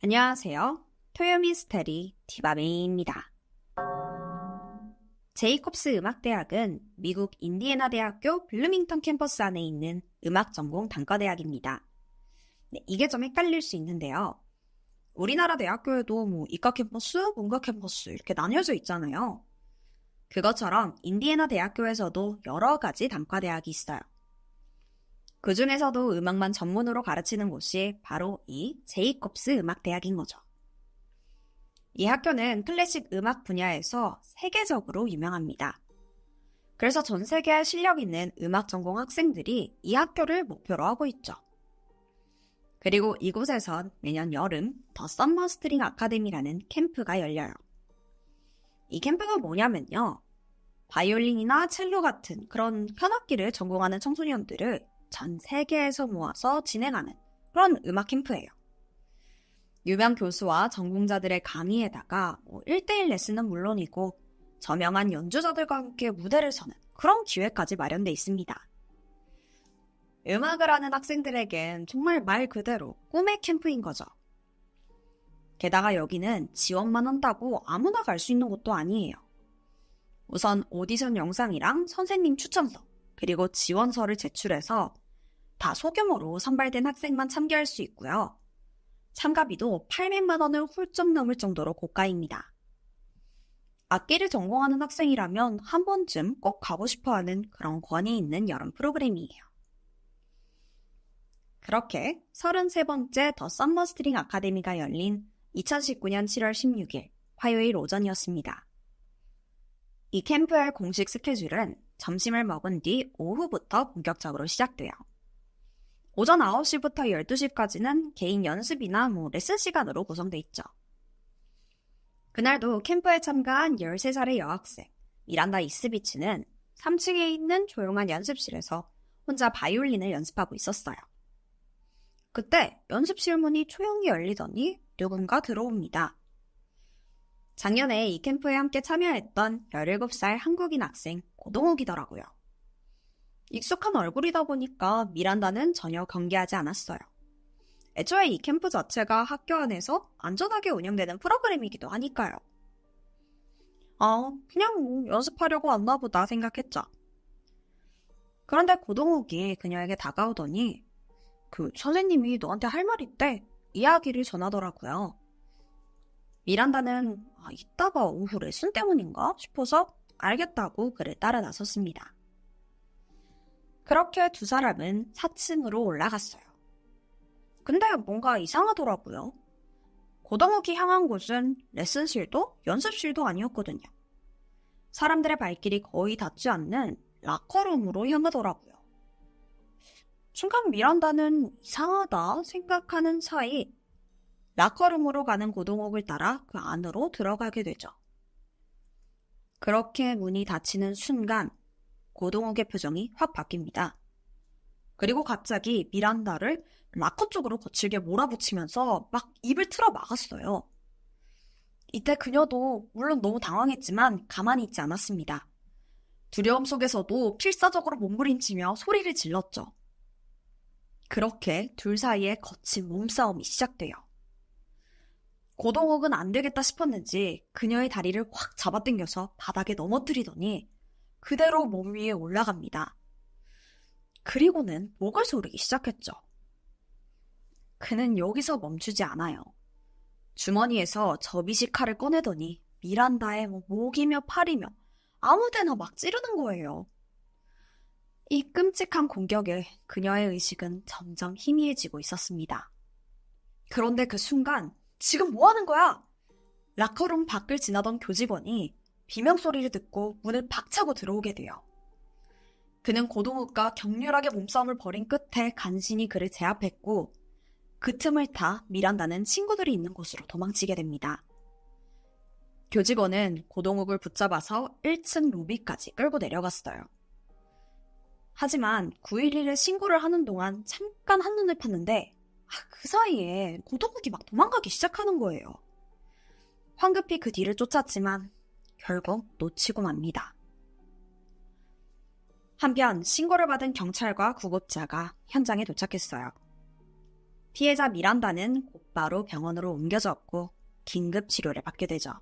안녕하세요. 토요미스테리 디바메이입니다. 제이콥스 음악대학은 미국 인디애나 대학교 블루밍턴 캠퍼스 안에 있는 음악 전공 단과대학입니다. 네, 이게 좀 헷갈릴 수 있는데요. 우리나라 대학교에도 이과 캠퍼스, 문과 캠퍼스 이렇게 나뉘어져 있잖아요. 그것처럼 인디애나 대학교에서도 여러 가지 단과대학이 있어요. 그 중에서도 음악만 전문으로 가르치는 곳이 바로 이 제이콥스 음악대학인 거죠. 이 학교는 클래식 음악 분야에서 세계적으로 유명합니다. 그래서 전 세계에 실력 있는 음악 전공 학생들이 이 학교를 목표로 하고 있죠. 그리고 이곳에선 매년 여름 더 썸머 스트링 아카데미라는 캠프가 열려요. 이 캠프가 뭐냐면요. 바이올린이나 첼로 같은 그런 현악기를 전공하는 청소년들을 전 세계에서 모아서 진행하는 그런 음악 캠프예요. 유명 교수와 전공자들의 강의에다가 1대1 레슨은 물론이고 저명한 연주자들과 함께 무대를 서는 그런 기회까지 마련돼 있습니다. 음악을 하는 학생들에겐 정말 말 그대로 꿈의 캠프인 거죠. 게다가 여기는 지원만 한다고 아무나 갈 수 있는 곳도 아니에요. 우선 오디션 영상이랑 선생님 추천서, 그리고 지원서를 제출해서 다 소규모로 선발된 학생만 참가할 수 있고요. 참가비도 800만 원을 훌쩍 넘을 정도로 고가입니다. 악기를 전공하는 학생이라면 한 번쯤 꼭 가고 싶어하는 그런 권위 있는 여름 프로그램이에요. 그렇게 33번째 더 썸머 스트링 아카데미가 열린 2019년 7월 16일 화요일 오전이었습니다. 이 캠프의 공식 스케줄은 점심을 먹은 뒤 오후부터 본격적으로 시작돼요. 오전 9시부터 12시까지는 개인 연습이나 레슨 시간으로 구성돼 있죠. 그날도 캠프에 참가한 13살의 여학생 미란다 이스비츠는 3층에 있는 조용한 연습실에서 혼자 바이올린을 연습하고 있었어요. 그때 연습실 문이 조용히 열리더니 누군가 들어옵니다. 작년에 이 캠프에 함께 참여했던 17살 한국인 학생 고동욱이더라고요. 익숙한 얼굴이다 보니까 미란다는 전혀 경계하지 않았어요. 애초에 이 캠프 자체가 학교 안에서 안전하게 운영되는 프로그램이기도 하니까요. 그냥 연습하려고 왔나 보다 생각했죠. 그런데 고동욱이 그녀에게 다가오더니 선생님이 너한테 할 말 있대 이야기를 전하더라고요. 미란다는 이따가 오후 레슨 때문인가 싶어서 알겠다고 그를 따라 나섰습니다. 그렇게 두 사람은 4층으로 올라갔어요. 근데 뭔가 이상하더라고요. 고동욱이 향한 곳은 레슨실도 연습실도 아니었거든요. 사람들의 발길이 거의 닿지 않는 라커룸으로 향하더라고요. 순간 미란다는 이상하다 생각하는 사이 라커룸으로 가는 고동욱을 따라 그 안으로 들어가게 되죠. 그렇게 문이 닫히는 순간 고동욱의 표정이 확 바뀝니다. 그리고 갑자기 미란다를 라커 쪽으로 거칠게 몰아붙이면서 막 입을 틀어 막았어요. 이때 그녀도 물론 너무 당황했지만 가만히 있지 않았습니다. 두려움 속에서도 필사적으로 몸부림치며 소리를 질렀죠. 그렇게 둘 사이에 거친 몸싸움이 시작돼요. 고동욱은 안 되겠다 싶었는지 그녀의 다리를 확 잡아당겨서 바닥에 넘어뜨리더니 그대로 몸 위에 올라갑니다. 그리고는 목을 조르기 시작했죠. 그는 여기서 멈추지 않아요. 주머니에서 접이식 칼을 꺼내더니 미란다의 목이며 팔이며 아무데나 막 찌르는 거예요. 이 끔찍한 공격에 그녀의 의식은 점점 희미해지고 있었습니다. 그런데 그 순간 지금 뭐 하는 거야? 라커룸 밖을 지나던 교직원이 비명소리를 듣고 문을 박차고 들어오게 돼요. 그는 고동욱과 격렬하게 몸싸움을 벌인 끝에 간신히 그를 제압했고 그 틈을 타 미란다는 친구들이 있는 곳으로 도망치게 됩니다. 교직원은 고동욱을 붙잡아서 1층 로비까지 끌고 내려갔어요. 하지만 911에 신고를 하는 동안 잠깐 한눈을 팠는데 그 사이에 고동욱이 막 도망가기 시작하는 거예요. 황급히 그 뒤를 쫓았지만 결국 놓치고 맙니다. 한편 신고를 받은 경찰과 구급차가 현장에 도착했어요. 피해자 미란다는 곧바로 병원으로 옮겨졌고 긴급 치료를 받게 되죠.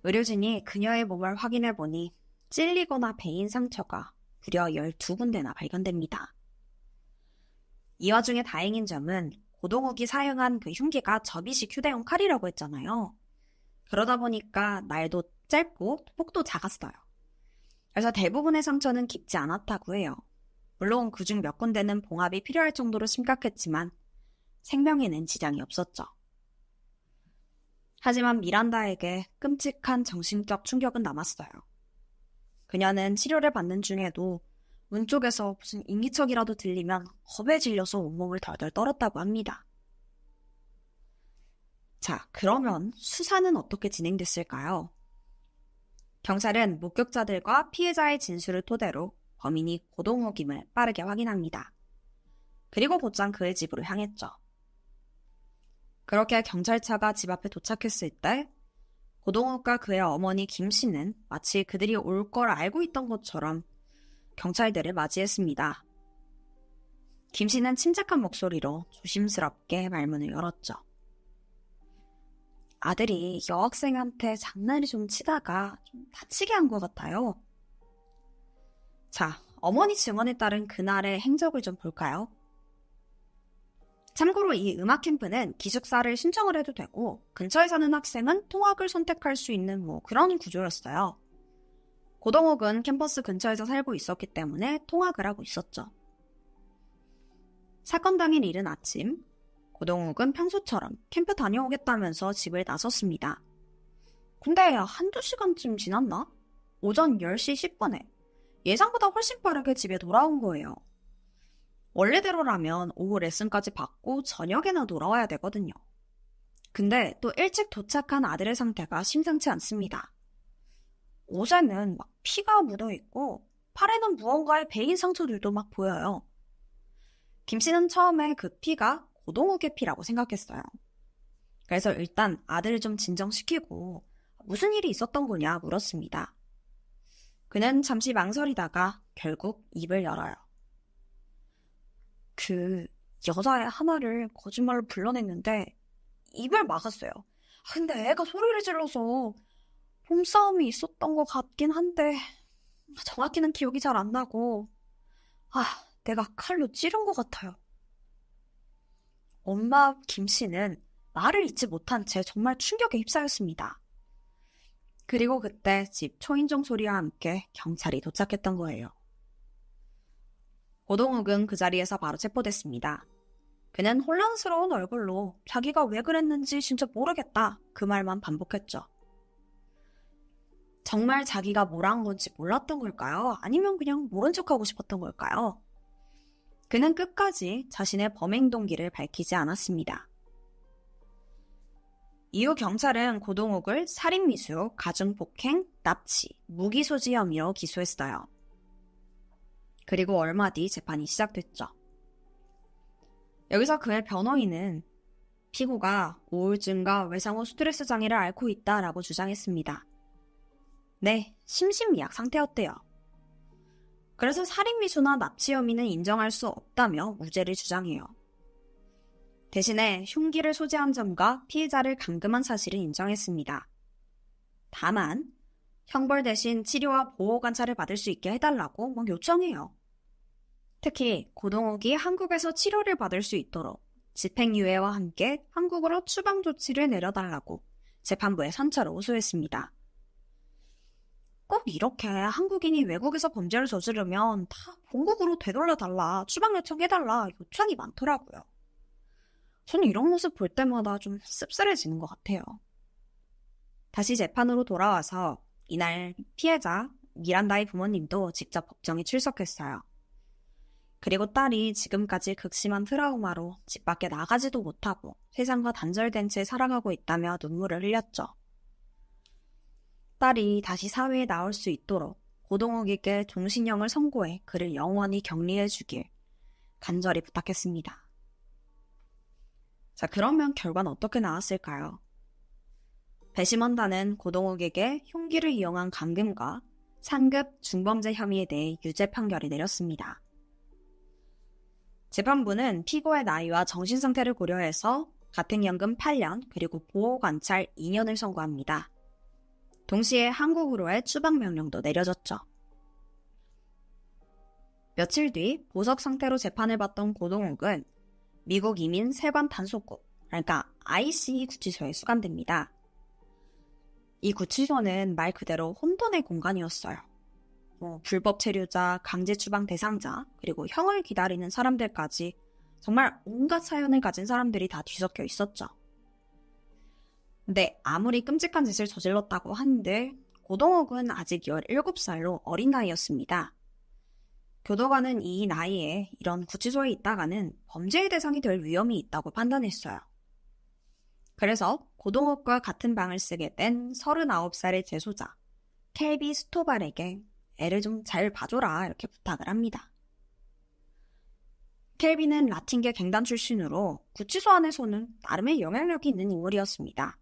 의료진이 그녀의 몸을 확인해보니 찔리거나 베인 상처가 무려 12군데나 발견됩니다. 이 와중에 다행인 점은 고동욱이 사용한 그 흉기가 접이식 휴대용 칼이라고 했잖아요. 그러다 보니까 날도 짧고 폭도 작았어요. 그래서 대부분의 상처는 깊지 않았다고 해요. 물론 그중 몇 군데는 봉합이 필요할 정도로 심각했지만 생명에는 지장이 없었죠. 하지만 미란다에게 끔찍한 정신적 충격은 남았어요. 그녀는 치료를 받는 중에도 문 쪽에서 무슨 인기척이라도 들리면 겁에 질려서 온몸을 덜덜 떨었다고 합니다. 자, 그러면 수사는 어떻게 진행됐을까요? 경찰은 목격자들과 피해자의 진술을 토대로 범인이 고동욱임을 빠르게 확인합니다. 그리고 곧장 그의 집으로 향했죠. 그렇게 경찰차가 집 앞에 도착했을 때 고동욱과 그의 어머니 김 씨는 마치 그들이 올 걸 알고 있던 것처럼 경찰들을 맞이했습니다. 김 씨는 침착한 목소리로 조심스럽게 말문을 열었죠. 아들이 여학생한테 장난을 좀 치다가 좀 다치게 한 것 같아요. 자, 어머니 증언에 따른 그날의 행적을 좀 볼까요? 참고로 이 음악 캠프는 기숙사를 신청을 해도 되고 근처에 사는 학생은 통학을 선택할 수 있는 그런 구조였어요. 고동욱은 캠퍼스 근처에서 살고 있었기 때문에 통학을 하고 있었죠. 사건 당일 이른 아침, 고동욱은 평소처럼 캠프 다녀오겠다면서 집을 나섰습니다. 근데 한두 시간쯤 지났나? 오전 10시 10분에 예상보다 훨씬 빠르게 집에 돌아온 거예요. 원래대로라면 오후 레슨까지 받고 저녁에나 돌아와야 되거든요. 근데 또 일찍 도착한 아들의 상태가 심상치 않습니다. 옷에는 막 피가 묻어있고 팔에는 무언가의 베인 상처들도 막 보여요. 김 씨는 처음에 그 피가 고동욱의 피라고 생각했어요. 그래서 일단 아들을 좀 진정시키고 무슨 일이 있었던 거냐 물었습니다. 그는 잠시 망설이다가 결국 입을 열어요. 그 여자애 하나를 거짓말로 불러냈는데 입을 막았어요. 근데 애가 소리를 질러서 몸싸움이 있었던 것 같긴 한데 정확히는 기억이 잘 안 나고 내가 칼로 찌른 것 같아요. 엄마 김 씨는 말을 잇지 못한 채 정말 충격에 휩싸였습니다. 그리고 그때 집 초인종 소리와 함께 경찰이 도착했던 거예요. 고동욱은 그 자리에서 바로 체포됐습니다. 그는 혼란스러운 얼굴로 자기가 왜 그랬는지 진짜 모르겠다 그 말만 반복했죠. 정말 자기가 뭘 한 건지 몰랐던 걸까요? 아니면 그냥 모른 척하고 싶었던 걸까요? 그는 끝까지 자신의 범행 동기를 밝히지 않았습니다. 이후 경찰은 고동욱을 살인미수, 가중폭행, 납치, 무기소지 혐의로 기소했어요. 그리고 얼마 뒤 재판이 시작됐죠. 여기서 그의 변호인은 피고가 우울증과 외상후 스트레스 장애를 앓고 있다라고 주장했습니다. 네, 심신미약 상태였대요. 그래서 살인미수나 납치 혐의는 인정할 수 없다며 무죄를 주장해요. 대신에 흉기를 소지한 점과 피해자를 감금한 사실을 인정했습니다. 다만 형벌 대신 치료와 보호관찰을 받을 수 있게 해달라고 요청해요. 특히 고동욱이 한국에서 치료를 받을 수 있도록 집행유예와 함께 한국으로 추방 조치를 내려달라고 재판부에 선처를 호소했습니다. 꼭 이렇게 한국인이 외국에서 범죄를 저지르면 다 본국으로 되돌려달라, 추방 요청해달라 요청이 많더라고요. 저는 이런 모습 볼 때마다 좀 씁쓸해지는 것 같아요. 다시 재판으로 돌아와서 이날 피해자 미란다의 부모님도 직접 법정에 출석했어요. 그리고 딸이 지금까지 극심한 트라우마로 집 밖에 나가지도 못하고 세상과 단절된 채 살아가고 있다며 눈물을 흘렸죠. 딸이 다시 사회에 나올 수 있도록 고동욱에게 종신형을 선고해 그를 영원히 격리해 주길 간절히 부탁했습니다. 자, 그러면 결과는 어떻게 나왔을까요? 배심원단은 고동욱에게 흉기를 이용한 감금과 상급 중범죄 혐의에 대해 유죄 판결을 내렸습니다. 재판부는 피고의 나이와 정신 상태를 고려해서 가택연금 8년 그리고 보호관찰 2년을 선고합니다. 동시에 한국으로의 추방명령도 내려졌죠. 며칠 뒤 보석 상태로 재판을 받던 고동욱은 미국 이민 세관 단속국, 그러니까 ICE 구치소에 수감됩니다. 이 구치소는 말 그대로 혼돈의 공간이었어요. 불법 체류자, 강제 추방 대상자, 그리고 형을 기다리는 사람들까지 정말 온갖 사연을 가진 사람들이 다 뒤섞여 있었죠. 근데 아무리 끔찍한 짓을 저질렀다고 한들 고동욱은 아직 17살로 어린 나이였습니다. 교도관은 이 나이에 이런 구치소에 있다가는 범죄의 대상이 될 위험이 있다고 판단했어요. 그래서 고동욱과 같은 방을 쓰게 된 39살의 재소자 켈비 스토발에게 애를 좀 잘 봐줘라 이렇게 부탁을 합니다. 켈비는 라틴계 갱단 출신으로 구치소 안에서는 나름의 영향력이 있는 인물이었습니다.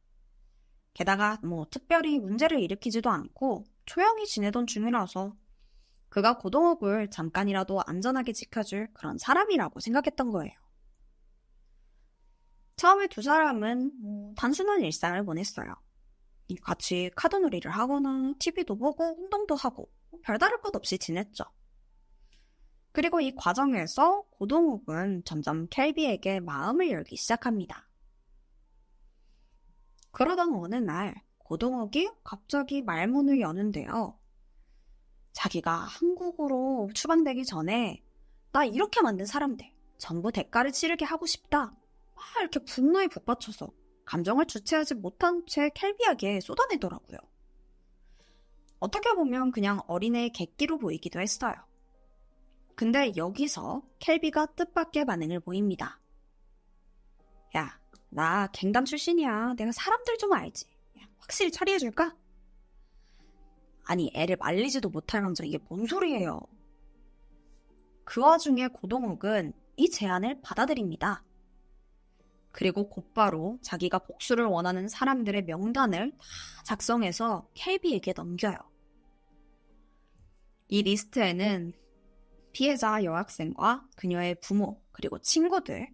게다가 특별히 문제를 일으키지도 않고 조용히 지내던 중이라서 그가 고동욱을 잠깐이라도 안전하게 지켜줄 그런 사람이라고 생각했던 거예요. 처음에 두 사람은 단순한 일상을 보냈어요. 같이 카드놀이를 하거나 TV도 보고 운동도 하고 별다를 것 없이 지냈죠. 그리고 이 과정에서 고동욱은 점점 켈비에게 마음을 열기 시작합니다. 그러던 어느 날 고동욱이 갑자기 말문을 여는데요. 자기가 한국으로 추방되기 전에 나 이렇게 만든 사람들 전부 대가를 치르게 하고 싶다. 막 이렇게 분노에 북받쳐서 감정을 주체하지 못한 채 켈비에게 쏟아내더라고요. 어떻게 보면 그냥 어린애의 객기로 보이기도 했어요. 근데 여기서 켈비가 뜻밖의 반응을 보입니다. 야, 나 갱단 출신이야. 내가 사람들 좀 알지. 확실히 처리해줄까? 아니, 애를 말리지도 못할 망정 이게 뭔 소리예요. 그 와중에 고동욱은 이 제안을 받아들입니다. 그리고 곧바로 자기가 복수를 원하는 사람들의 명단을 다 작성해서 켈비에게 넘겨요. 이 리스트에는 피해자 여학생과 그녀의 부모 그리고 친구들,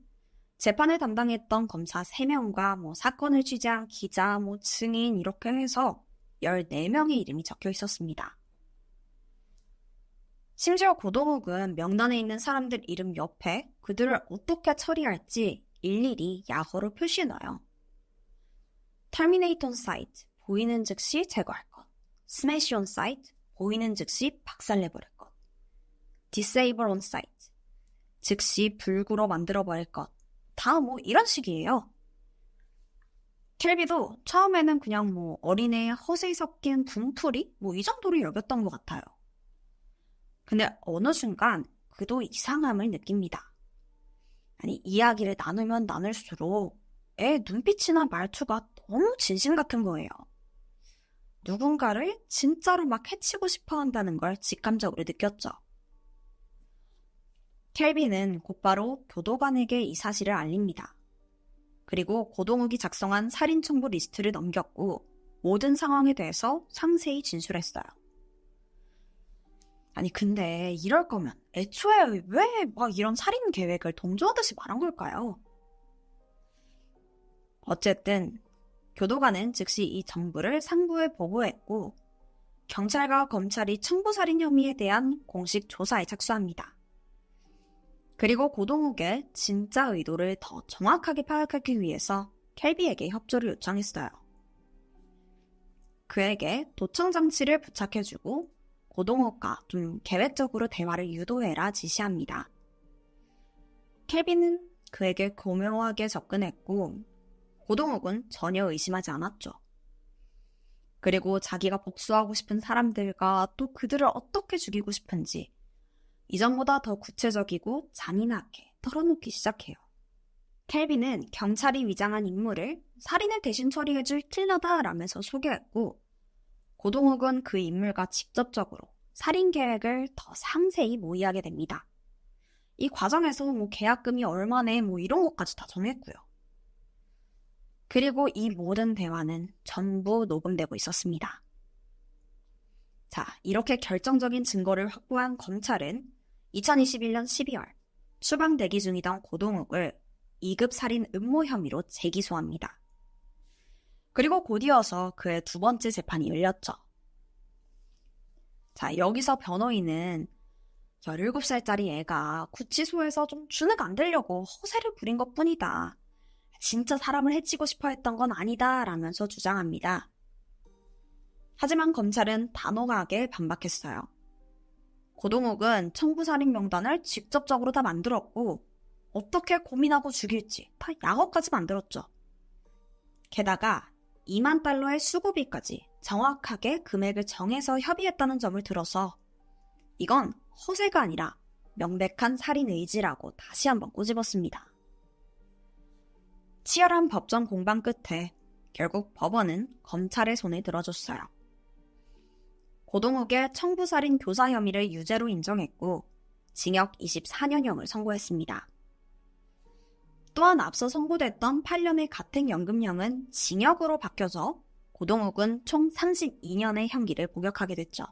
재판을 담당했던 검사 3명과 사건을 취재한 기자, 증인 이렇게 해서 14명의 이름이 적혀 있었습니다. 심지어 고동욱은 명단에 있는 사람들 이름 옆에 그들을 어떻게 처리할지 일일이 약어로 표시해놔요. Terminate on site, 보이는 즉시 제거할 것. Smash on site, 보이는 즉시 박살내버릴 것. Disable on site, 즉시 불구로 만들어버릴 것. 다 이런 식이에요. 켈비도 처음에는 그냥 어린애의 허세에 섞인 둥투리? 이 정도로 여겼던 것 같아요. 근데 어느 순간 그도 이상함을 느낍니다. 아니, 이야기를 나누면 나눌수록 애 눈빛이나 말투가 너무 진심 같은 거예요. 누군가를 진짜로 막 해치고 싶어 한다는 걸 직감적으로 느꼈죠. 켈비는 곧바로 교도관에게 이 사실을 알립니다. 그리고 고동욱이 작성한 살인청부 리스트를 넘겼고 모든 상황에 대해서 상세히 진술했어요. 아니 근데 이럴 거면 애초에 왜 이런 살인 계획을 동조하듯이 말한 걸까요? 어쨌든 교도관은 즉시 이 정보를 상부에 보고했고 경찰과 검찰이 청부살인 혐의에 대한 공식 조사에 착수합니다. 그리고 고동욱의 진짜 의도를 더 정확하게 파악하기 위해서 켈비에게 협조를 요청했어요. 그에게 도청장치를 부착해주고 고동욱과 좀 계획적으로 대화를 유도해라 지시합니다. 켈비는 그에게 교묘하게 접근했고 고동욱은 전혀 의심하지 않았죠. 그리고 자기가 복수하고 싶은 사람들과 또 그들을 어떻게 죽이고 싶은지 이전보다 더 구체적이고 잔인하게 털어놓기 시작해요. 켈비는 경찰이 위장한 인물을 살인을 대신 처리해줄 킬러다라면서 소개했고 고동욱은 그 인물과 직접적으로 살인 계획을 더 상세히 모의하게 됩니다. 이 과정에서 계약금이 얼마네 이런 것까지 다 정했고요. 그리고 이 모든 대화는 전부 녹음되고 있었습니다. 자, 이렇게 결정적인 증거를 확보한 검찰은 2021년 12월 수방 대기 중이던 고동욱을 2급 살인 음모 혐의로 재기소합니다. 그리고 곧이어서 그의 두 번째 재판이 열렸죠. 자, 여기서 변호인은 17살짜리 애가 구치소에서 좀 주눅 안 들려고 허세를 부린 것뿐이다. 진짜 사람을 해치고 싶어 했던 건 아니다 라면서 주장합니다. 하지만 검찰은 단호하게 반박했어요. 고동욱은 청부살인 명단을 직접적으로 다 만들었고 어떻게 고민하고 죽일지 다 약어까지 만들었죠. 게다가 2만 달러의 수고비까지 정확하게 금액을 정해서 협의했다는 점을 들어서 이건 허세가 아니라 명백한 살인 의지라고 다시 한번 꼬집었습니다. 치열한 법정 공방 끝에 결국 법원은 검찰의 손에 들어줬어요. 고동욱의 청부살인 교사 혐의를 유죄로 인정했고 징역 24년형을 선고했습니다. 또한 앞서 선고됐던 8년의 가택연금형은 징역으로 바뀌어서 고동욱은 총 32년의 형기를 복역하게 됐죠.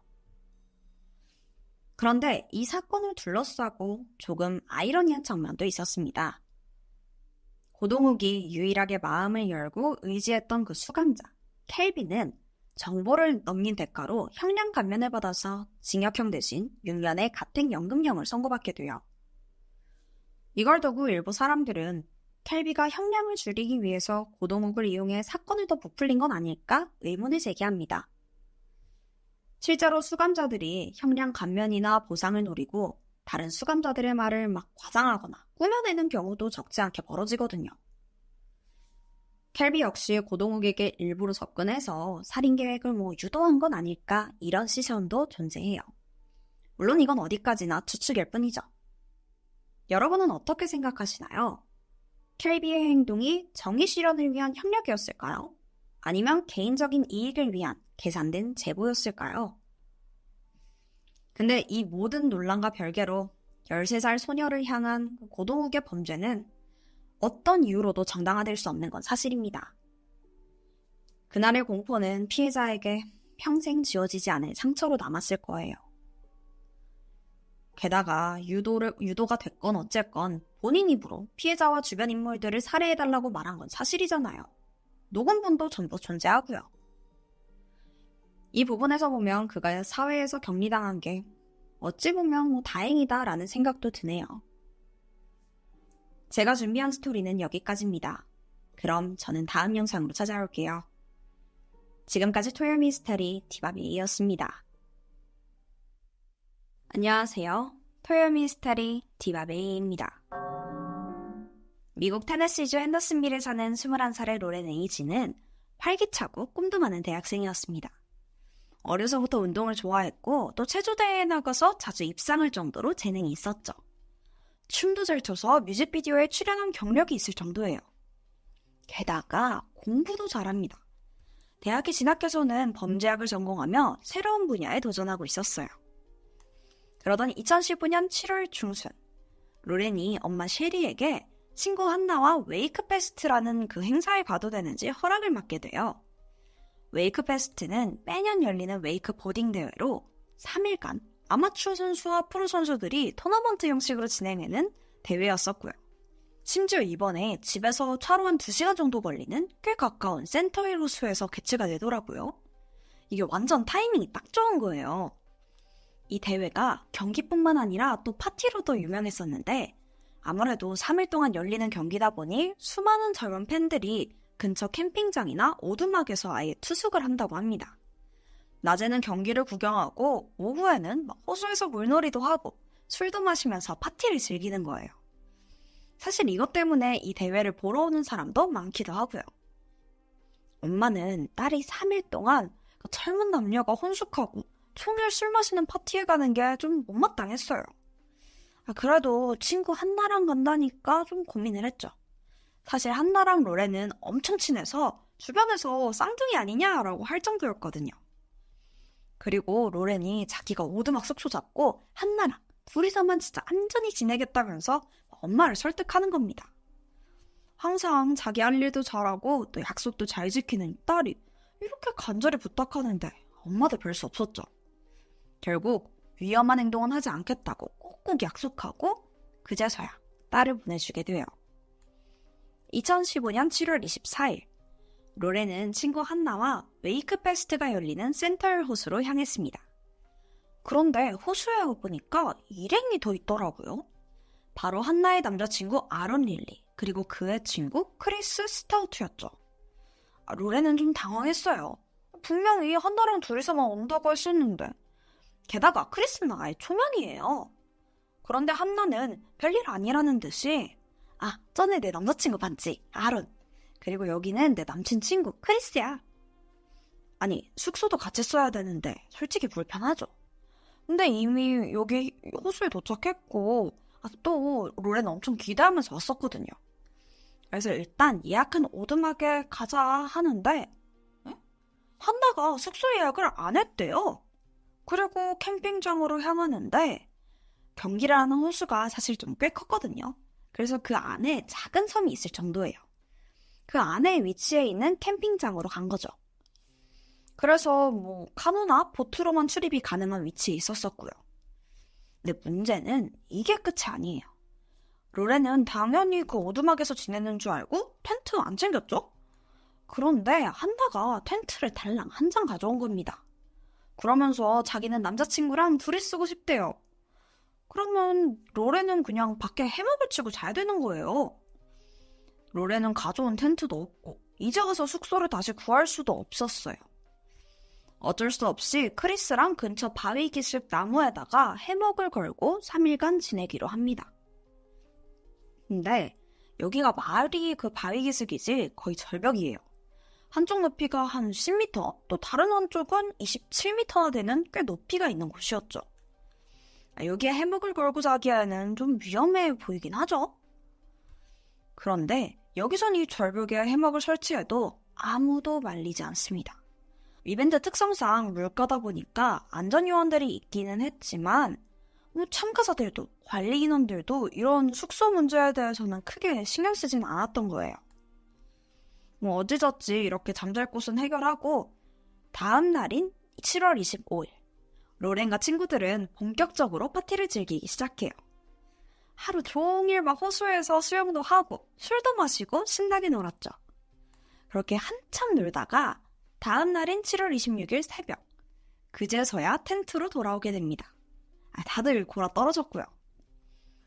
그런데 이 사건을 둘러싸고 조금 아이러니한 장면도 있었습니다. 고동욱이 유일하게 마음을 열고 의지했던 그 수감자, 켈빈은 정보를 넘긴 대가로 형량 감면을 받아서 징역형 대신 6년의 가택연금형을 선고받게 돼요. 이걸 두고 일부 사람들은 켈비가 형량을 줄이기 위해서 고동욱을 이용해 사건을 더 부풀린 건 아닐까 의문을 제기합니다. 실제로 수감자들이 형량 감면이나 보상을 노리고 다른 수감자들의 말을 막 과장하거나 꾸며내는 경우도 적지 않게 벌어지거든요. 켈비 역시 고동욱에게 일부러 접근해서 살인 계획을 유도한 건 아닐까 이런 시선도 존재해요. 물론 이건 어디까지나 추측일 뿐이죠. 여러분은 어떻게 생각하시나요? 켈비의 행동이 정의 실현을 위한 협력이었을까요? 아니면 개인적인 이익을 위한 계산된 제보였을까요? 근데 이 모든 논란과 별개로 13살 소녀를 향한 고동욱의 범죄는 어떤 이유로도 정당화될 수 없는 건 사실입니다. 그날의 공포는 피해자에게 평생 지워지지 않을 상처로 남았을 거예요. 게다가 유도가 됐건 어쨌건 본인 입으로 피해자와 주변 인물들을 살해해달라고 말한 건 사실이잖아요. 녹음본도 전부 존재하고요. 이 부분에서 보면 그가 사회에서 격리당한 게 어찌 보면 다행이다라는 생각도 드네요. 제가 준비한 스토리는 여기까지입니다. 그럼 저는 다음 영상으로 찾아올게요. 지금까지 토요 미스터리 디바베이였습니다. 안녕하세요. 토요 미스터리 디바베이입니다. 미국 테네시주 핸더슨빌에 사는 21살의 로렌 에이지는 활기차고 꿈도 많은 대학생이었습니다. 어려서부터 운동을 좋아했고 또 체조대회에 나가서 자주 입상할 정도로 재능이 있었죠. 춤도 잘 춰서 뮤직비디오에 출연한 경력이 있을 정도예요. 게다가 공부도 잘합니다. 대학에 진학해서는 범죄학을 전공하며 새로운 분야에 도전하고 있었어요. 그러던 2015년 7월 중순, 로렌이 엄마 셰리에게 친구 한나와 웨이크 페스트라는 그 행사에 가도 되는지 허락을 받게 돼요. 웨이크 페스트는 매년 열리는 웨이크 보딩 대회로 3일간 아마추어 선수와 프로 선수들이 토너먼트 형식으로 진행하는 대회였었고요. 심지어 이번에 집에서 차로 한 2시간 정도 걸리는 꽤 가까운 센터힐 호수에서 개최가 되더라고요. 이게 완전 타이밍이 딱 좋은 거예요. 이 대회가 경기뿐만 아니라 또 파티로도 유명했었는데 아무래도 3일 동안 열리는 경기다 보니 수많은 젊은 팬들이 근처 캠핑장이나 오두막에서 아예 투숙을 한다고 합니다. 낮에는 경기를 구경하고 오후에는 호수에서 물놀이도 하고 술도 마시면서 파티를 즐기는 거예요. 사실 이것 때문에 이 대회를 보러 오는 사람도 많기도 하고요. 엄마는 딸이 3일 동안 젊은 남녀가 혼숙하고 총일 술 마시는 파티에 가는 게 좀 못마땅했어요. 그래도 친구 한나랑 간다니까 좀 고민을 했죠. 사실 한나랑 로렌은 엄청 친해서 주변에서 쌍둥이 아니냐라고 할 정도였거든요. 그리고 로렌이 자기가 오두막 숙소 잡고 한나랑 둘이서만 진짜 안전히 지내겠다면서 엄마를 설득하는 겁니다. 항상 자기 할 일도 잘하고 또 약속도 잘 지키는 딸이 이렇게 간절히 부탁하는데 엄마도 별 수 없었죠. 결국 위험한 행동은 하지 않겠다고 꼭꼭 약속하고 그제서야 딸을 보내주게 돼요. 2015년 7월 24일, 로렌은 친구 한나와 웨이크 페스트가 열리는 센트럴 호수로 향했습니다. 그런데 호수에 보니까 일행이 더 있더라고요. 바로 한나의 남자친구 아론 릴리, 그리고 그의 친구 크리스 스타우트였죠. 로렌은 좀 당황했어요. 분명히 한나랑 둘이서만 온다고 했었는데. 게다가 크리스는 아예 초면이에요. 그런데 한나는 별일 아니라는 듯이 전에 내 남자친구 봤지? 아론. 그리고 여기는 내 남친 친구 크리스야. 아니, 숙소도 같이 써야 되는데 솔직히 불편하죠. 근데 이미 여기 호수에 도착했고 또 로렌 엄청 기대하면서 왔었거든요. 그래서 일단 예약한 오두막에 가자 하는데 한나가 숙소 예약을 안 했대요. 그리고 캠핑장으로 향하는데 경기라는 호수가 사실 좀 꽤 컸거든요. 그래서 그 안에 작은 섬이 있을 정도예요. 그 안에 위치해 있는 캠핑장으로 간 거죠. 그래서 카누나 보트로만 출입이 가능한 위치에 있었었고요. 근데 문제는 이게 끝이 아니에요. 로렌은 당연히 그 오두막에서 지내는 줄 알고 텐트 안 챙겼죠? 그런데 한나가 텐트를 달랑 한 장 가져온 겁니다. 그러면서 자기는 남자친구랑 둘이 쓰고 싶대요. 그러면 로렌은 그냥 밖에 해먹을 치고 자야 되는 거예요. 로렌은 가져온 텐트도 없고 이제 와서 숙소를 다시 구할 수도 없었어요. 어쩔 수 없이 크리스랑 근처 바위 기슭 나무에다가 해먹을 걸고 3일간 지내기로 합니다. 근데 여기가 마을이 그 바위 기슭이지 거의 절벽이에요. 한쪽 높이가 한 10m, 또 다른 한쪽은 27m나 되는 꽤 높이가 있는 곳이었죠. 여기에 해먹을 걸고 자기에는 좀 위험해 보이긴 하죠. 그런데 여기선 이 절벽에 해먹을 설치해도 아무도 말리지 않습니다. 이벤트 특성상 물가다 보니까 안전요원들이 있기는 했지만 참가자들도 관리 인원들도 이런 숙소 문제에 대해서는 크게 신경 쓰진 않았던 거예요. 어찌저찌 이렇게 잠잘 곳은 해결하고 다음 날인 7월 25일 로렌과 친구들은 본격적으로 파티를 즐기기 시작해요. 하루 종일 막 호수에서 수영도 하고 술도 마시고 신나게 놀았죠. 그렇게 한참 놀다가 다음 날인 7월 26일 새벽 그제서야 텐트로 돌아오게 됩니다. 다들 골아 떨어졌고요.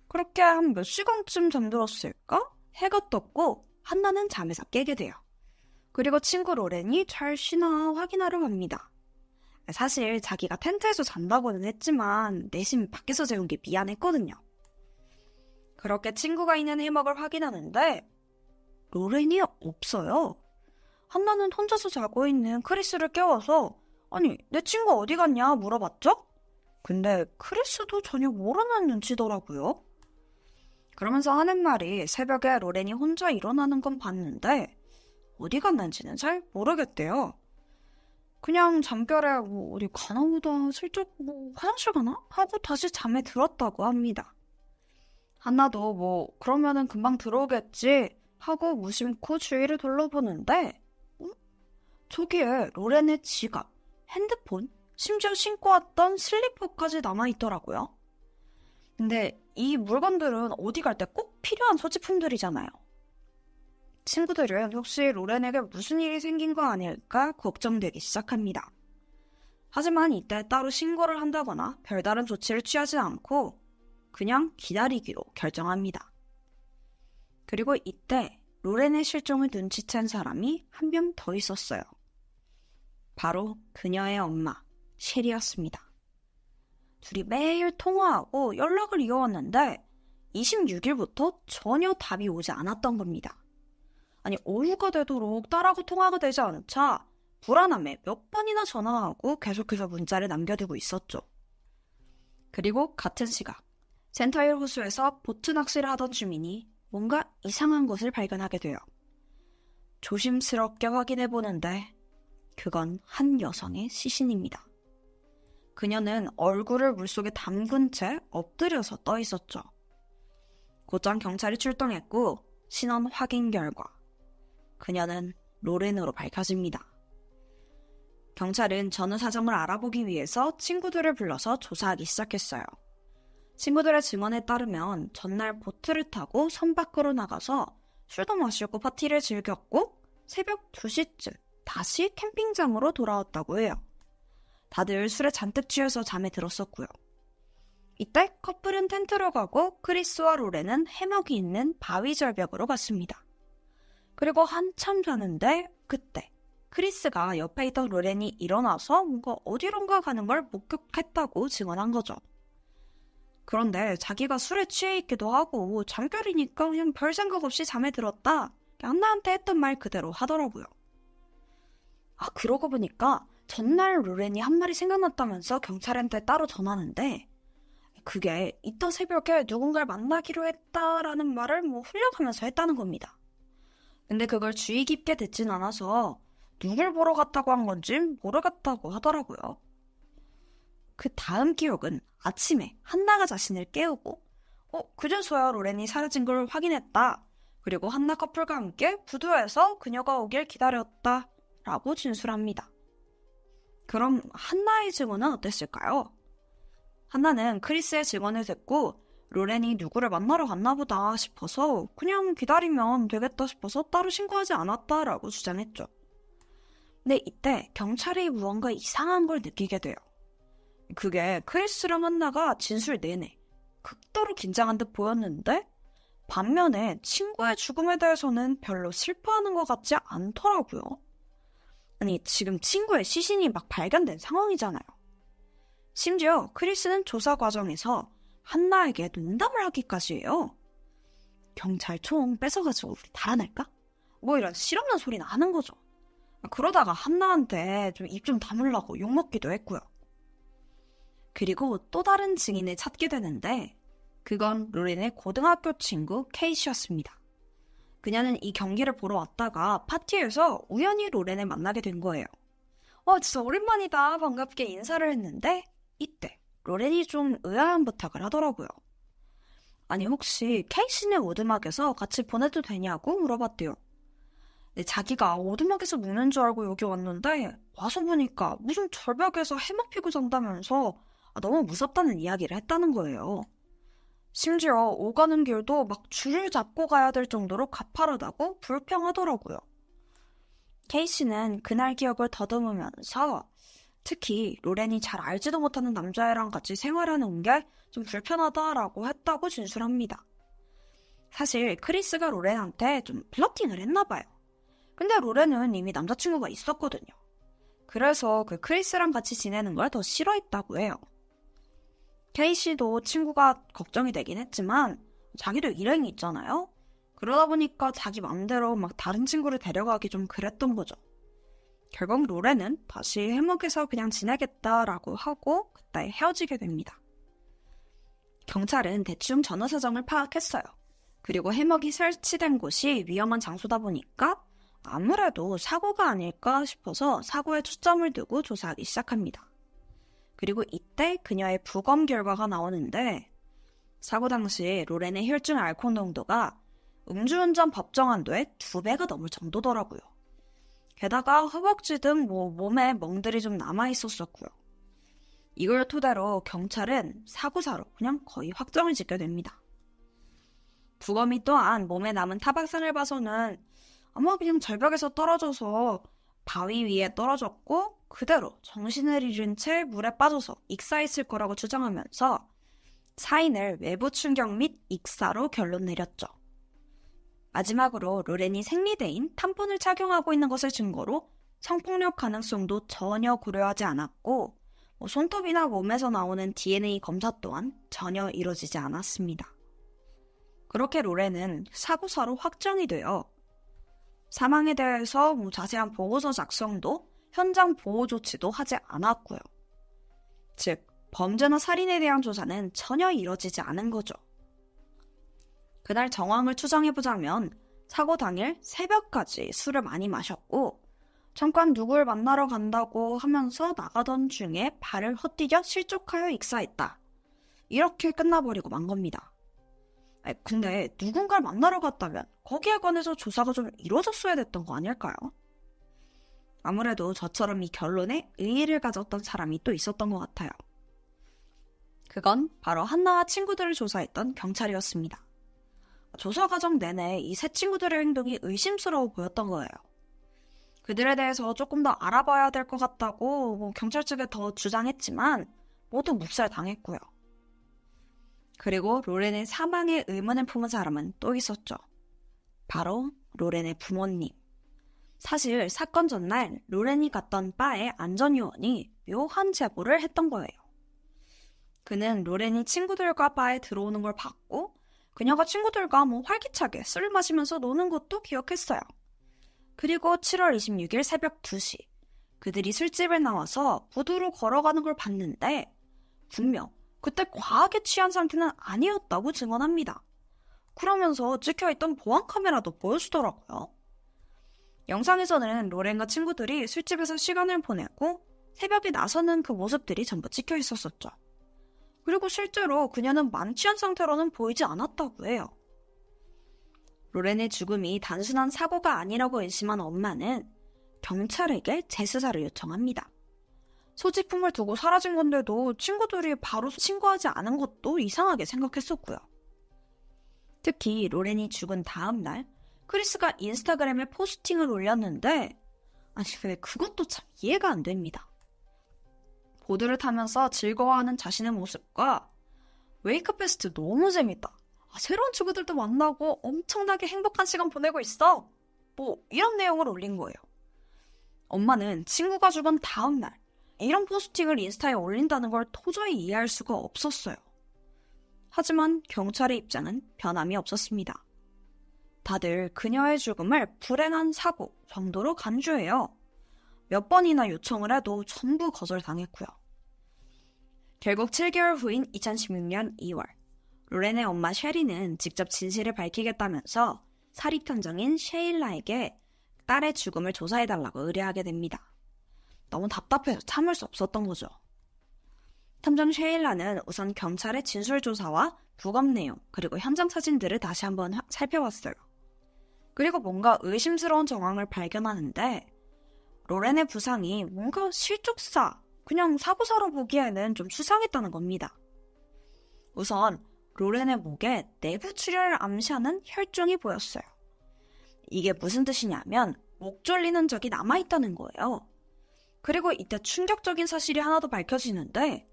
그렇게 한 몇 시간쯤 잠들었을까? 해가 떴고 한나는 잠에서 깨게 돼요. 그리고 친구 로렌이 잘 쉬나 확인하러 갑니다. 사실 자기가 텐트에서 잔다고는 했지만 내심 밖에서 재운 게 미안했거든요. 그렇게 친구가 있는 해먹을 확인하는데 로렌이 없어요. 한나는 혼자서 자고 있는 크리스를 깨워서 아니 내 친구 어디 갔냐 물어봤죠? 근데 크리스도 전혀 모르는 눈치더라고요. 그러면서 하는 말이 새벽에 로렌이 혼자 일어나는 건 봤는데 어디 갔는지는 잘 모르겠대요. 그냥 잠결에 어디 가나 보다 슬쩍 화장실 가나? 하고 다시 잠에 들었다고 합니다. 한나도 그러면은 금방 들어오겠지 하고 무심코 주위를 둘러보는데 저기에 로렌의 지갑, 핸드폰, 심지어 신고 왔던 슬리퍼까지 남아있더라고요. 근데 이 물건들은 어디 갈 때 꼭 필요한 소지품들이잖아요. 친구들은 혹시 로렌에게 무슨 일이 생긴 거 아닐까 걱정되기 시작합니다. 하지만 이때 따로 신고를 한다거나 별다른 조치를 취하지 않고 그냥 기다리기로 결정합니다. 그리고 이때 로렌의 실종을 눈치챈 사람이 한 명 더 있었어요. 바로 그녀의 엄마, 셰리였습니다. 둘이 매일 통화하고 연락을 이어왔는데 26일부터 전혀 답이 오지 않았던 겁니다. 아니 오후가 되도록 딸하고 통화가 되지 않자 불안함에 몇 번이나 전화하고 계속해서 문자를 남겨두고 있었죠. 그리고 같은 시각 센터힐 호수에서 보트 낚시를 하던 주민이 뭔가 이상한 것을 발견하게 돼요. 조심스럽게 확인해보는데 그건 한 여성의 시신입니다. 그녀는 얼굴을 물속에 담근 채 엎드려서 떠 있었죠. 곧장 경찰이 출동했고 신원 확인 결과 그녀는 로렌으로 밝혀집니다. 경찰은 전후 사정을 알아보기 위해서 친구들을 불러서 조사하기 시작했어요. 친구들의 증언에 따르면 전날 보트를 타고 섬 밖으로 나가서 술도 마시고 파티를 즐겼고 새벽 2시쯤 다시 캠핑장으로 돌아왔다고 해요. 다들 술에 잔뜩 취해서 잠에 들었었고요. 이때 커플은 텐트로 가고 크리스와 로렌은 해먹이 있는 바위 절벽으로 갔습니다. 그리고 한참 자는데 그때 크리스가 옆에 있던 로렌이 일어나서 뭔가 어디론가 가는 걸 목격했다고 증언한 거죠. 그런데 자기가 술에 취해 있기도 하고 잠결이니까 그냥 별 생각 없이 잠에 들었다. 한나한테 했던 말 그대로 하더라고요. 그러고 보니까 전날 로렌이 한 말이 생각났다면서 경찰한테 따로 전하는데 그게 이따 새벽에 누군가를 만나기로 했다라는 말을 흘려가면서 했다는 겁니다. 근데 그걸 주의 깊게 듣진 않아서 누굴 보러 갔다고 한 건지 모르겠다고 하더라고요. 그 다음 기억은 아침에 한나가 자신을 깨우고 그제서야 로렌이 사라진 걸 확인했다. 그리고 한나 커플과 함께 부두에서 그녀가 오길 기다렸다. 라고 진술합니다. 그럼 한나의 증언은 어땠을까요? 한나는 크리스의 증언을 듣고 로렌이 누구를 만나러 갔나 보다 싶어서 그냥 기다리면 되겠다 싶어서 따로 신고하지 않았다라고 주장했죠. 근데 이때 경찰이 무언가 이상한 걸 느끼게 돼요. 그게 크리스랑 한나가 진술 내내 극도로 긴장한 듯 보였는데 반면에 친구의 죽음에 대해서는 별로 슬퍼하는 것 같지 않더라고요. 아니, 지금 친구의 시신이 막 발견된 상황이잖아요. 심지어 크리스는 조사 과정에서 한나에게 농담을 하기까지 해요. 경찰 총 뺏어가지고 우리 달아날까? 이런 실없는 소리는 하는 거죠. 그러다가 한나한테 좀 입 좀 다물라고 욕먹기도 했고요. 그리고 또 다른 증인을 찾게 되는데 그건 로렌의 고등학교 친구 케이시였습니다. 그녀는 이 경기를 보러 왔다가 파티에서 우연히 로렌을 만나게 된 거예요. 진짜 오랜만이다 반갑게 인사를 했는데 이때 로렌이 좀 의아한 부탁을 하더라고요. 아니 혹시 케이시네 오두막에서 같이 보내도 되냐고 물어봤대요. 자기가 오두막에서 묵는 줄 알고 여기 왔는데 와서 보니까 무슨 절벽에서 해먹 피고 잔다면서 너무 무섭다는 이야기를 했다는 거예요. 심지어 오가는 길도 막 줄을 잡고 가야 될 정도로 가파르다고 불평하더라고요. 케이시는 그날 기억을 더듬으면서 특히 로렌이 잘 알지도 못하는 남자애랑 같이 생활하는 게 좀 불편하다라고 했다고 진술합니다. 사실 크리스가 로렌한테 좀 플러팅을 했나 봐요. 근데 로렌은 이미 남자친구가 있었거든요. 그래서 그 크리스랑 같이 지내는 걸 더 싫어했다고 해요. 케이시도 친구가 걱정이 되긴 했지만 자기도 일행이 있잖아요. 그러다 보니까 자기 맘대로 막 다른 친구를 데려가기 좀 그랬던 거죠. 결국 로렌은 다시 해먹에서 그냥 지내겠다라고 하고 그때 헤어지게 됩니다. 경찰은 대충 전후 사정을 파악했어요. 그리고 해먹이 설치된 곳이 위험한 장소다 보니까 아무래도 사고가 아닐까 싶어서 사고에 초점을 두고 조사하기 시작합니다. 그리고 이때 그녀의 부검 결과가 나오는데 사고 당시 로렌의 혈중 알코올 농도가 음주운전 법정 한도의 2배가 넘을 정도더라고요. 게다가 허벅지 등 몸에 멍들이 좀 남아있었었고요. 이걸 토대로 경찰은 사고사로 그냥 거의 확정을 짓게 됩니다. 부검이 또한 몸에 남은 타박상을 봐서는 아마 그냥 절벽에서 떨어져서 바위 위에 떨어졌고 그대로 정신을 잃은 채 물에 빠져서 익사했을 거라고 주장하면서 사인을 외부 충격 및 익사로 결론 내렸죠. 마지막으로 로렌이 생리대인 탐폰을 착용하고 있는 것을 증거로 성폭력 가능성도 전혀 고려하지 않았고 손톱이나 몸에서 나오는 DNA 검사 또한 전혀 이루어지지 않았습니다. 그렇게 로렌은 사고사로 확정이 되어 사망에 대해서 자세한 보고서 작성도 현장 보호 조치도 하지 않았고요. 즉 범죄나 살인에 대한 조사는 전혀 이루어지지 않은 거죠. 그날 정황을 추정해보자면 사고 당일 새벽까지 술을 많이 마셨고 잠깐 누굴 만나러 간다고 하면서 나가던 중에 발을 헛디뎌 실족하여 익사했다. 이렇게 끝나버리고 만 겁니다. 근데 누군가를 만나러 갔다면 거기에 관해서 조사가 좀 이루어졌어야 됐던 거 아닐까요? 아무래도 저처럼 이 결론에 의의를 가졌던 사람이 또 있었던 것 같아요. 그건 바로 한나와 친구들을 조사했던 경찰이었습니다. 조사 과정 내내 이 세 친구들의 행동이 의심스러워 보였던 거예요. 그들에 대해서 조금 더 알아봐야 될 것 같다고 경찰 측에 더 주장했지만 모두 묵살당했고요. 그리고 로렌의 사망의 의문을 품은 사람은 또 있었죠. 바로 로렌의 부모님. 사실 사건 전날 로렌이 갔던 바의 안전요원이 묘한 제보를 했던 거예요. 그는 로렌이 친구들과 바에 들어오는 걸 봤고 그녀가 친구들과 활기차게 술을 마시면서 노는 것도 기억했어요. 그리고 7월 26일 새벽 2시 그들이 술집에 나와서 부두로 걸어가는 걸 봤는데 분명 그때 과하게 취한 상태는 아니었다고 증언합니다. 그러면서 찍혀있던 보안카메라도 보여주더라고요. 영상에서는 로렌과 친구들이 술집에서 시간을 보내고 새벽에 나서는 그 모습들이 전부 찍혀 있었었죠. 그리고 실제로 그녀는 만취한 상태로는 보이지 않았다고 해요. 로렌의 죽음이 단순한 사고가 아니라고 의심한 엄마는 경찰에게 재수사를 요청합니다. 소지품을 두고 사라진 건데도 친구들이 바로 신고하지 않은 것도 이상하게 생각했었고요. 특히 로렌이 죽은 다음 날 크리스가 인스타그램에 포스팅을 올렸는데 근데 그것도 참 이해가 안 됩니다. 보드를 타면서 즐거워하는 자신의 모습과 웨이크 페스트 너무 재밌다. 새로운 친구들도 만나고 엄청나게 행복한 시간 보내고 있어. 이런 내용을 올린 거예요. 엄마는 친구가 죽은 다음 날 이런 포스팅을 인스타에 올린다는 걸 도저히 이해할 수가 없었어요. 하지만 경찰의 입장은 변함이 없었습니다. 다들 그녀의 죽음을 불행한 사고 정도로 간주해요. 몇 번이나 요청을 해도 전부 거절당했고요. 결국 7개월 후인 2016년 2월 로렌의 엄마 셰리는 직접 진실을 밝히겠다면서 사립탐정인 셰일라에게 딸의 죽음을 조사해달라고 의뢰하게 됩니다. 너무 답답해서 참을 수 없었던 거죠. 탐정 셰일라는 우선 경찰의 진술조사와 부검 내용 그리고 현장 사진들을 다시 한번 살펴봤어요. 그리고 뭔가 의심스러운 정황을 발견하는데 로렌의 부상이 뭔가 실족사, 그냥 사고사로 보기에는 좀 수상했다는 겁니다. 우선 로렌의 목에 내부 출혈을 암시하는 혈종이 보였어요. 이게 무슨 뜻이냐면 목 졸리는 적이 남아있다는 거예요. 그리고 이때 충격적인 사실이 하나 더 밝혀지는데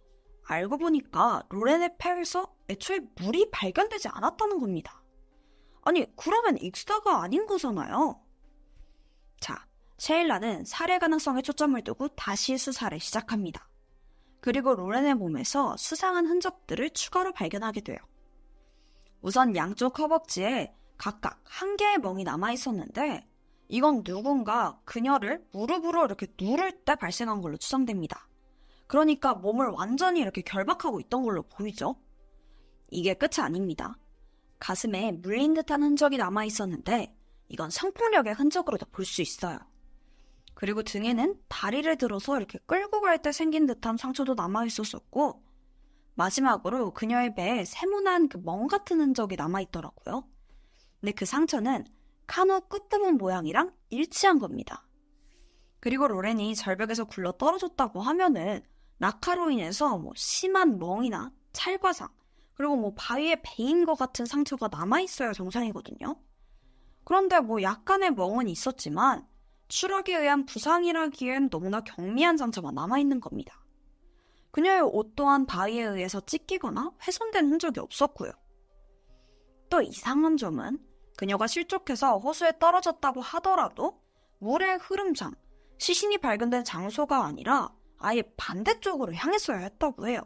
알고 보니까 로렌의 폐에서 애초에 물이 발견되지 않았다는 겁니다. 그러면 익스다가 아닌 거잖아요. 자, 셰일라는 살해 가능성에 초점을 두고 다시 수사를 시작합니다. 그리고 로렌의 몸에서 수상한 흔적들을 추가로 발견하게 돼요. 우선 양쪽 허벅지에 각각 한 개의 멍이 남아있었는데 이건 누군가 그녀를 무릎으로 이렇게 누를 때 발생한 걸로 추정됩니다. 그러니까 몸을 완전히 이렇게 결박하고 있던 걸로 보이죠? 이게 끝이 아닙니다. 가슴에 물린 듯한 흔적이 남아있었는데 이건 성폭력의 흔적으로도 볼 수 있어요. 그리고 등에는 다리를 들어서 이렇게 끌고 갈 때 생긴 듯한 상처도 남아있었었고 마지막으로 그녀의 배에 세모난 그 멍 같은 흔적이 남아있더라고요. 근데 그 상처는 카누 끝부분 모양이랑 일치한 겁니다. 그리고 로렌이 절벽에서 굴러 떨어졌다고 하면은 낙하로 인해서 심한 멍이나 찰과상 그리고 바위에 베인 것 같은 상처가 남아있어야 정상이거든요. 그런데 약간의 멍은 있었지만 추락에 의한 부상이라기엔 너무나 경미한 상처만 남아있는 겁니다. 그녀의 옷 또한 바위에 의해서 찢기거나 훼손된 흔적이 없었고요. 또 이상한 점은 그녀가 실족해서 호수에 떨어졌다고 하더라도 물의 흐름상 시신이 발견된 장소가 아니라 아예 반대쪽으로 향했어야 했다고 해요.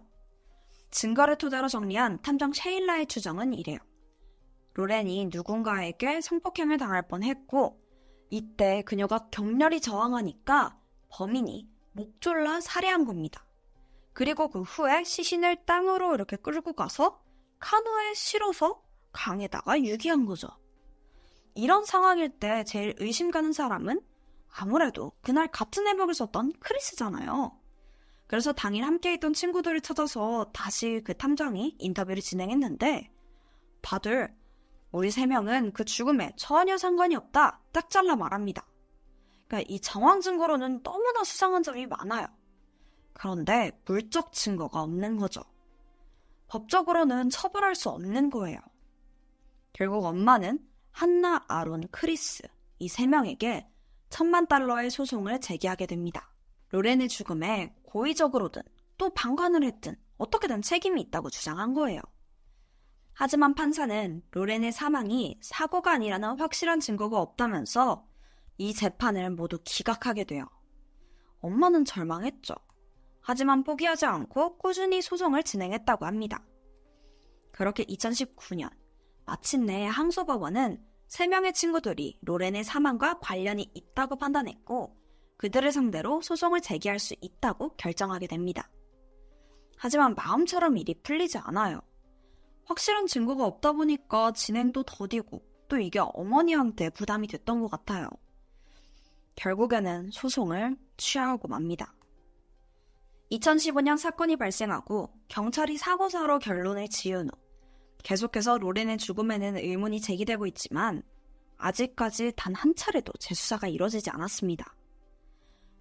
증거를 토대로 정리한 탐정 셰일라의 추정은 이래요. 로렌이 누군가에게 성폭행을 당할 뻔했고 이때 그녀가 격렬히 저항하니까 범인이 목 졸라 살해한 겁니다. 그리고 그 후에 시신을 땅으로 이렇게 끌고 가서 카누에 실어서 강에다가 유기한 거죠. 이런 상황일 때 제일 의심 가는 사람은 아무래도 그날 같은 해먹을 썼던 크리스잖아요. 그래서 당일 함께 있던 친구들을 찾아서 다시 그 탐정이 인터뷰를 진행했는데 다들 우리 3명은 그 죽음에 전혀 상관이 없다 딱 잘라 말합니다. 그러니까 이 정황 증거로는 너무나 수상한 점이 많아요. 그런데 물적 증거가 없는 거죠. 법적으로는 처벌할 수 없는 거예요. 결국 엄마는 한나, 아론, 크리스 이 세 명에게 $10,000,000의 소송을 제기하게 됩니다. 로렌의 죽음에 고의적으로든 또 방관을 했든 어떻게든 책임이 있다고 주장한 거예요. 하지만 판사는 로렌의 사망이 사고가 아니라는 확실한 증거가 없다면서 이 재판을 모두 기각하게 돼요. 엄마는 절망했죠. 하지만 포기하지 않고 꾸준히 소송을 진행했다고 합니다. 그렇게 2019년 마침내 항소법원은 3명의 친구들이 로렌의 사망과 관련이 있다고 판단했고 그들을 상대로 소송을 제기할 수 있다고 결정하게 됩니다. 하지만 마음처럼 일이 풀리지 않아요. 확실한 증거가 없다 보니까 진행도 더디고 또 이게 어머니한테 부담이 됐던 것 같아요. 결국에는 소송을 취하하고 맙니다. 2015년 사건이 발생하고 경찰이 사고사로 결론을 지은 후 계속해서 로렌의 죽음에는 의문이 제기되고 있지만 아직까지 단 한 차례도 재수사가 이뤄지지 않았습니다.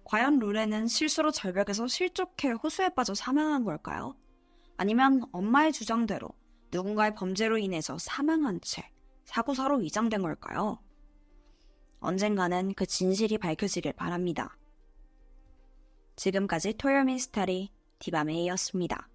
과연 로렌은 실수로 절벽에서 실족해 호수에 빠져 사망한 걸까요? 아니면 엄마의 주장대로 누군가의 범죄로 인해서 사망한 채 사고사로 위장된 걸까요? 언젠가는 그 진실이 밝혀지길 바랍니다. 지금까지 토요 미스터리 디바메이였습니다.